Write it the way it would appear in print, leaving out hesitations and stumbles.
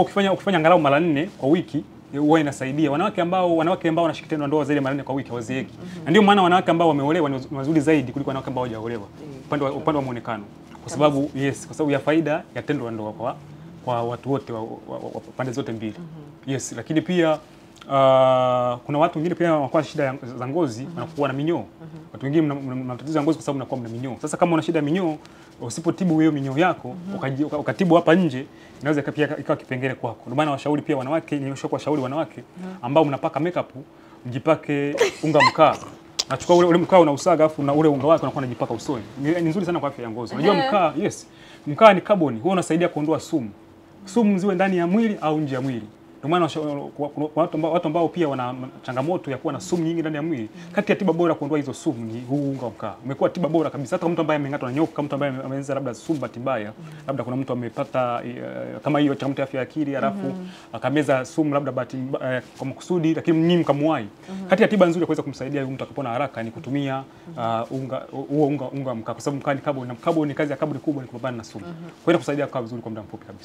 Ukifanya angalau mara 4 kwa wiki huwa inasaidia. Wanawake ambao wanashiriki tendo ndoa zaidi mara 4 kwa wiki hawazeeki. Na ndio maana wanawake ambao wameolewa ni wazuri zaidi kuliko wanawake ambao hawajaolewa. Upande wa muonekano. Kwa sababu kwa sababu ya faida ya tendo la ndoa kwa watu wote wa pande zote mbili. Lakini pia kuna watu wengine pia wanakuwa shida za ngozi, wanakuwa na minyoo. Watu wengine mna matatizo ya ngozi kwa sababu mnakuwa mna minyoo. Sasa kama una shida ya minyoo, usipotibu hiyo minyoo yako, ukatibu hapa nje, inaweza pia ikawa kipengele kwako. Ndio maana washauri pia wanawake, nimeshauri wanawake ambao mnapaka makeup, mjipake unga mkaa. Nachukua ule mkaa unausaga afu na ule unga wake unakuwa unajipaka usoni. Ni nzuri sana kwa afya ya ngozi. Unajua mkaa, mkaa ni carbon, huwa unasaidia kuondoa sumu. Sumu ziwe ndani ya mwili au nje ya mwili. Ndio maana watu ambao pia wana changamoto ya kuwa na sumu nyingi ndani ya mwili, kati ya tiba bora kuondoa hizo sumu ni huu unga wa mkaa. Umekuwa tiba bora kabisa. Hata mtu ambaye ameng'atwa na nyoka, mtu ambaye ameanza labda sumu mbaya, labda kuna mtu amepata kama hiyo changamoto ya afya ya akili, alafu akameza sumu labda kwa makusudi, lakini nyinyi mkamuwai. Kati ya tiba nzuri ya kuweza kumsaidia huyu mtu akapona haraka ni kutumia unga wa mkaa, kwa sababu mkaa ni carbon, na carbon ni kazi ya carbon kubwa ni kupambana na sumu. Kwa hiyo kusaidia kwa vizuri kwa muda mfupi kabisa.